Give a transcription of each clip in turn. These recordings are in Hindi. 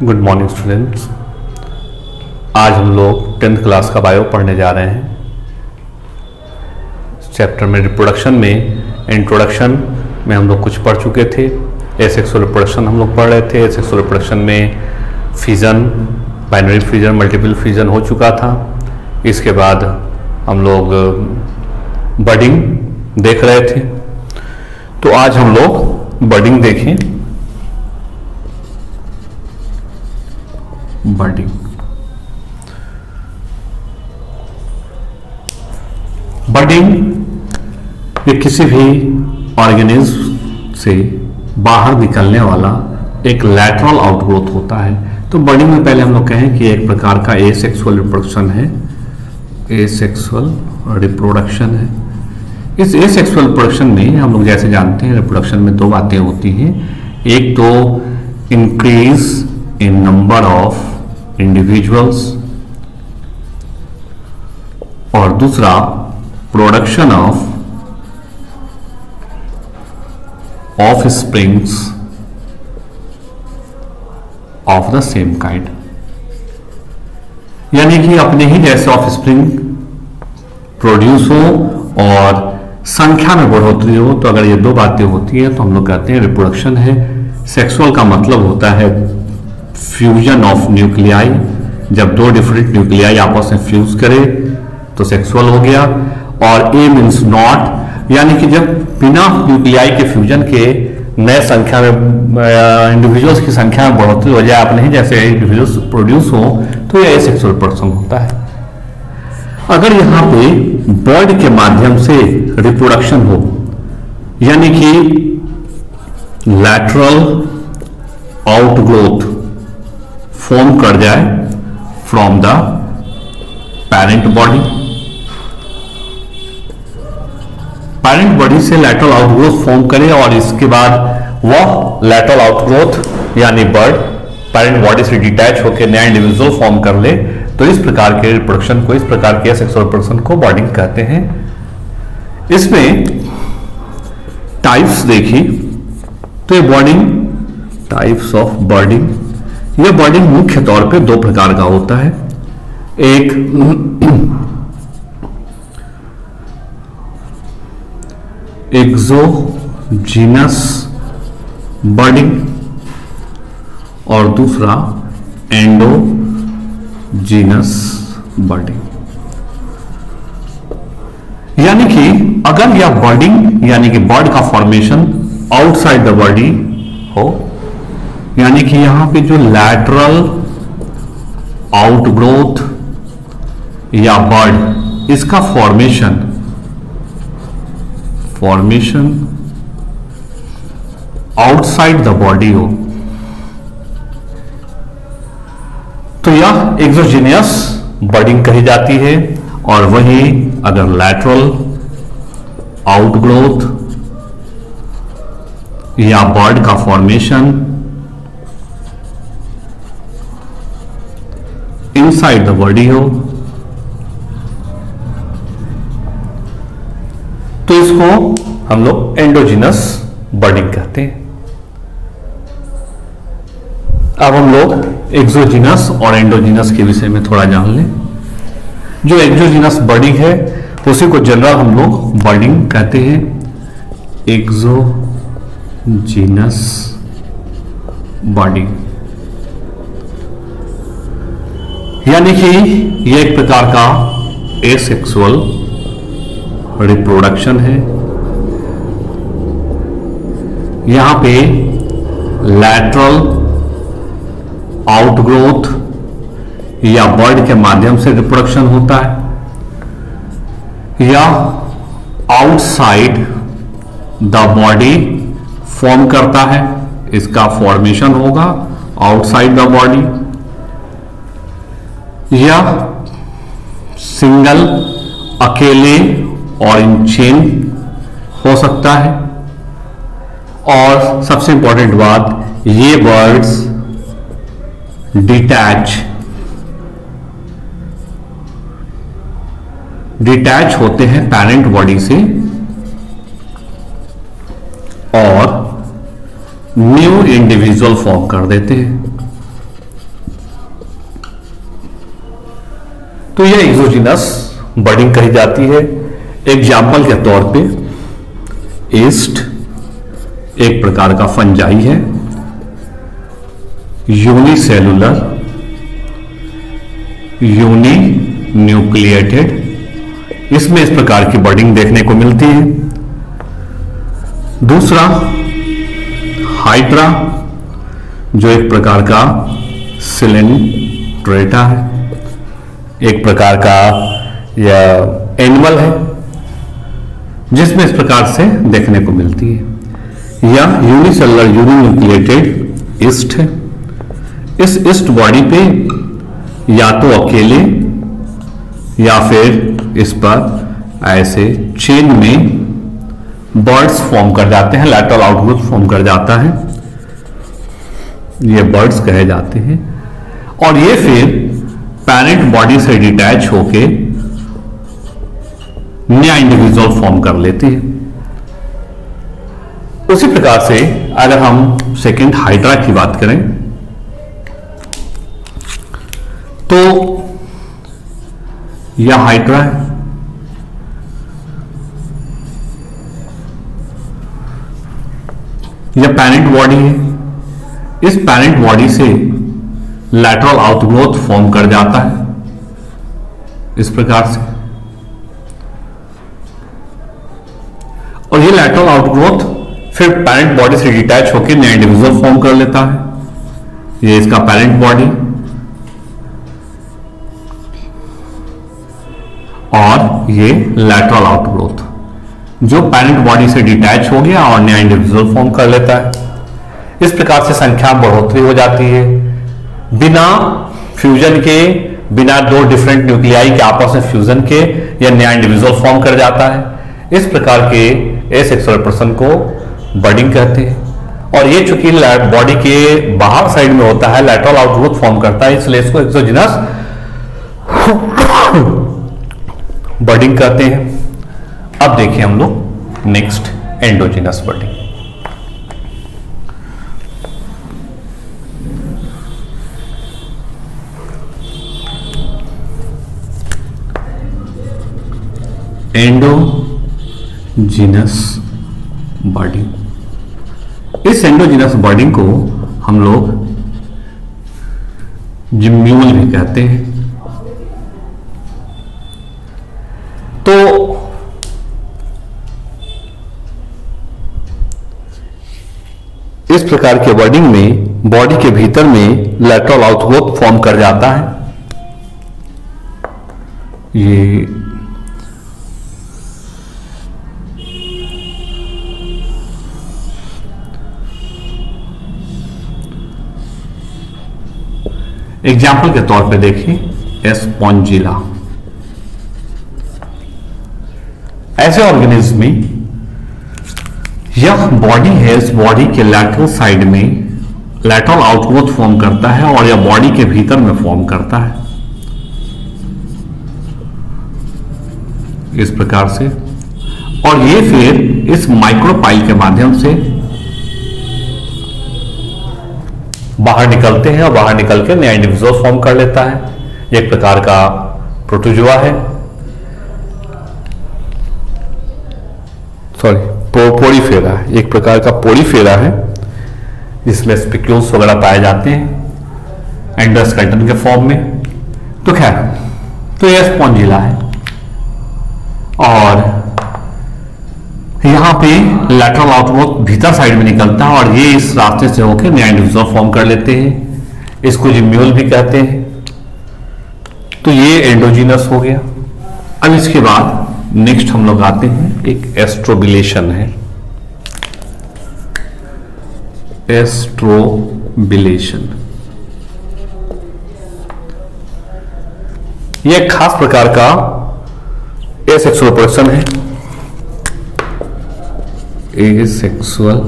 Good morning students. आज हम लोग 10th क्लास का बायो पढ़ने जा रहे हैं। चैप्टर में रिप्रोडक्शन में इंट्रोडक्शन में हम लोग कुछ पढ़ चुके थे। एसेक्सुअल रिप्रोडक्शन हम लोग पढ़ रहे थे। एसेक्सुअल रिप्रोडक्शन में fission, binary fission, multiple fission हो चुका था। इसके बाद हम लोग बडिंग देख रहे थे। तो आज हम लोग बडिंग देखें। बडिंग ये किसी भी ऑर्गेनिज्म से बाहर निकलने वाला एक लैटरल आउटग्रोथ होता है। तो बडिंग में पहले हम लोग कहें कि एक प्रकार का एसेक्सुअल रिप्रोडक्शन है। एसेक्सुअल रिप्रोडक्शन है। इस एसेक्सुअल रिप्रोडक्शन में हम लोग जैसे जानते हैं रिप्रोडक्शन में दो बातें होती हैं। एक तो increase in number of individuals और दूसरा production of offsprings of the same kind, यानी कि अपने ही जैसे ऑफस्प्रिंग प्रोड्यूस हो और संख्या में बढ़ोतरी हो। तो अगर ये दो बातें होती हैं तो हम लोग कहते हैं रिप्रोडक्शन है। सेक्सुअल का मतलब होता है फ्यूजन ऑफ न्यूक्लियाई। जब दो डिफरेंट न्यूक्लियाई आपस में फ्यूज करे तो सेक्सुअल हो गया। और ए मीन्स नॉट, यानी कि जब बिना न्यूक्लियाई के फ्यूजन के नए संख्या में इंडिविजुअल्स की संख्या में बढ़ोतरी हो जाए, अपने ही जैसे इंडिविजुअल्स प्रोड्यूस हो, तो यह एसेक्सुअल रिप्रोडक्शन होता है। अगर यहां पे बर्ड के माध्यम से रिप्रोडक्शन हो, यानी कि लैटरल आउटग्रोथ फॉर्म कर जाए from the parent body, parent body से लैटरल आउटग्रोथ फॉर्म करे और इसके बाद वह लैटरल आउटग्रोथ यानी बर्ड पेरेंट बॉडी से डिटैच होकर नया इंडिविजुअल फॉर्म कर ले, तो इस प्रकार के रिप्रोडक्शन को, इस प्रकार के सेक्सुअल रिप्रोडक्शन को बॉडिंग कहते हैं। इसमें टाइप्स देखिए तो ये बॉडिंग, टाइप्स ऑफ बर्डिंग, यह बर्डिंग मुख्य तौर पे दो प्रकार का होता है। एक एक्सोजीनस बर्डिंग और दूसरा एंडोजीनस बर्डिंग। यानी कि अगर यह बर्डिंग यानी कि बर्ड का फॉर्मेशन आउटसाइड द बॉडी हो, यानी कि यहां पे जो लैटरल आउटग्रोथ या बर्ड, इसका फॉर्मेशन आउटसाइड द बॉडी हो, तो यह एक्सोजीनियस बर्डिंग कही जाती है। और वहीं अगर लैटरल आउटग्रोथ या बर्ड का फॉर्मेशन इनसाइड द बॉडी हो, तो इसको हम लोग एंडोजीनस बर्डिंग कहते हैं। अब हम लोग एक्सोजीनस और एंडोजीनस के विषय में थोड़ा जान लें। जो एक्सोजीनस बर्डिंग है उसी को जनरल हम लोग बर्डिंग कहते हैं। एक्सोजीनस बर्डिंग यानी कि यह एक प्रकार का एसेक्सुअल रिप्रोडक्शन है। यहां पे लैटरल आउटग्रोथ या बर्ड के माध्यम से रिप्रोडक्शन होता है या आउटसाइड द बॉडी फॉर्म करता है। इसका फॉर्मेशन होगा आउटसाइड द बॉडी, या सिंगल अकेले और इन चेन हो सकता है। और सबसे इंपॉर्टेंट बात, ये बर्ड्स डिटैच होते हैं पेरेंट बॉडी से और न्यू इंडिविजुअल फॉर्म कर देते हैं। तो यह एक्सोजिनस बडिंग कही जाती है। एग्जाम्पल के तौर पे ईस्ट एक प्रकार का फंजाई है, यूनिसेलुलर, यूनी न्यूक्लिएटेड, इसमें इस प्रकार की बडिंग देखने को मिलती है। दूसरा हाइड्रा, जो एक प्रकार का सिलेंड्रेटा है, एक प्रकार का यह एनिमल है जिसमें इस प्रकार से देखने को मिलती है। या यूनिसेलुलर यूनिन्यूक्लिएटेड ईस्ट है। इस ईस्ट बॉडी पे या तो अकेले या फिर इस पर ऐसे चेन में बर्ड्स फॉर्म कर जाते हैं, लैटरल आउटग्रोथ फॉर्म कर जाता है, ये बर्ड्स कहे जाते हैं। और ये फिर पैरेंट बॉडी से डिटैच होके नया इंडिविजुअल फॉर्म कर लेते हैं। उसी प्रकार से अगर हम सेकेंड हाइड्रा की बात करें तो यह हाइड्रा है। यह पैरेंट बॉडी है। इस पैरेंट बॉडी से लैटरल आउटग्रोथ फॉर्म कर जाता है इस प्रकार से, और ये लैटरल आउटग्रोथ फिर पैरेंट बॉडी से डिटैच होकर नया इंडिविजुअल फॉर्म कर लेता है। ये इसका पैरेंट बॉडी, और ये लैटरल आउटग्रोथ जो पैरेंट बॉडी से डिटैच हो गया और नया इंडिविजुअल फॉर्म कर लेता है। इस प्रकार से संख्या बढ़ोतरी हो जाती है बिना फ्यूजन के, बिना दो डिफरेंट न्यूक्लियाई के आपस में फ्यूजन के या नया इंडिविजुअल फॉर्म कर जाता है। इस प्रकार के एसेक्सुअल पर्सन को बडिंग कहते हैं। और ये चूंकि बॉडी के बाहर साइड में होता है, लैटरल आउटग्रोथ फॉर्म करता है, इसलिए इसको एक्सोजिनस बडिंग कहते हैं। अब देखिए हम लोग next endogenous budding. Endogenous budding, इस एंडोजिनस बडिंग को हम लोग जिम्यूल भी कहते हैं। तो इस प्रकार के बडिंग में बॉडी के भीतर में लैटरल आउटग्रोथ फॉर्म कर जाता है। ये एग्जाम्पल के तौर पे देखिए एस्पॉन्जिला। ऐसे ऑर्गेनिज्म में यह बॉडी है, इस बॉडी के लैटरल साइड में लैटरल आउटग्रोथ फॉर्म करता है और यह बॉडी के भीतर में फॉर्म करता है इस प्रकार से। और ये फिर इस माइक्रोपाइल के माध्यम से बाहर निकलते हैं और बाहर निकल के नया इंडिविजुअल फॉर्म कर लेता है। एक प्रकार का प्रोटोजुआ है, पोरीफेरा है, एक प्रकार का पोरीफेरा है जिसमें स्पिक्यूल्स वगैरह पाए जाते हैं एंडोस्केलेटन के फॉर्म में। तो खैर, तो यह स्पॉन्जिला है और यहां पे लैटरल आउटग्रोथ भीतर साइड में निकलता है और ये इस रास्ते से होकर नया इंडिविजुअल फॉर्म कर लेते हैं। इसको जिम्यूल भी कहते हैं। तो ये एंडोजिनस हो गया। अब इसके बाद नेक्स्ट हम लोग आते हैं, एक एस्ट्रोबिलेशन है। एस्ट्रोबिलेशन यह एक खास प्रकार का एसेक्सुअल पर्सन है। एसेक्सुअल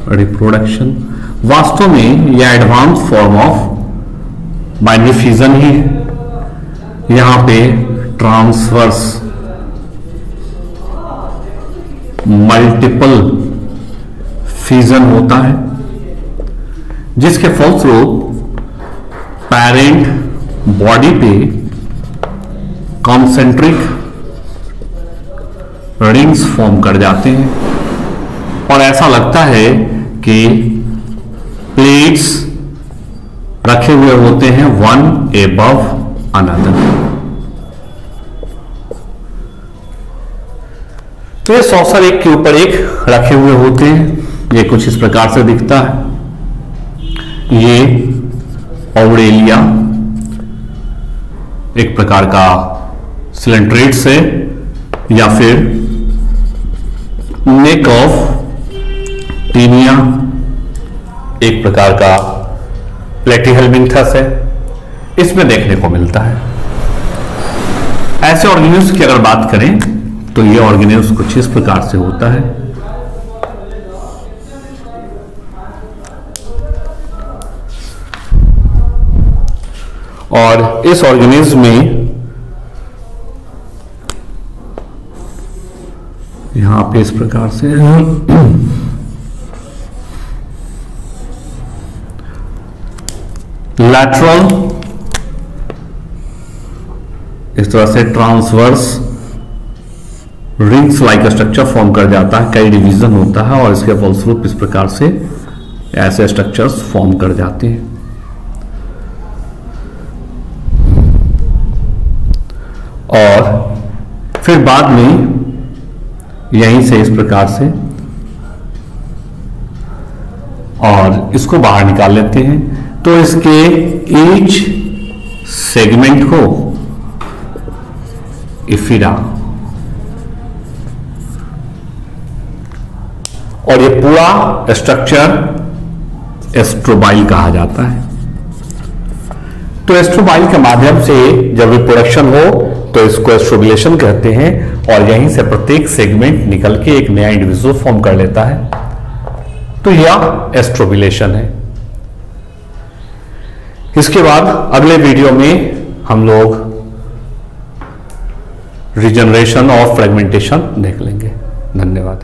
रिप्रोडक्शन वास्तव में यह advance form of binary fusion ही है। यहां पे ट्रांसवर्स मल्टीपल फ्यूजन होता है जिसके फलस्वरूप पैरेंट बॉडी पे कॉन्सेंट्रिक रिंग्स फॉर्म कर जाते हैं और ऐसा लगता है कि प्लेट्स रखे हुए होते हैं वन एबव अनदर। तो ये सॉसर एक के ऊपर एक रखे हुए होते हैं। ये कुछ इस प्रकार से दिखता है। ये ऑवरेलिया एक प्रकार का सिलेंट्रेट्स है या फिर नेक ऑफ टीनिया एक प्रकार का प्लेटीहेल्मिंथस है, इसमें देखने को मिलता है। ऐसे ऑर्गेन्यूल्स की अगर बात करें तो ये ऑर्गेन्यूल्स कुछ इस प्रकार से होता है। और इस ऑर्गेनिज्म में यहां पे इस प्रकार से लैटरल इस तरह से transverse rings like structure form कर जाता है, कई डिवीजन होता है और इसके फलस्वरूप इस प्रकार से ऐसे स्ट्रक्चर्स फॉर्म कर जाते हैं। और फिर बाद में यहीं से इस प्रकार से और इसको बाहर निकाल लेते हैं। तो इसके ईच सेगमेंट को इफिरा और ये पूरा स्ट्रक्चर एस्ट्रोबाइल कहा जाता है। तो एस्ट्रोबाइल के माध्यम से जब रिप्रोडक्शन हो तो इसको एस्ट्रोबिलेशन कहते हैं और यहीं से प्रत्येक सेगमेंट निकल के एक नया इंडिविजुअल फॉर्म कर लेता है। तो यह एस्ट्रोबिलेशन है। इसके बाद अगले वीडियो में हम लोग रिजनरेशन और फ्रेगमेंटेशन देख लेंगे। धन्यवाद।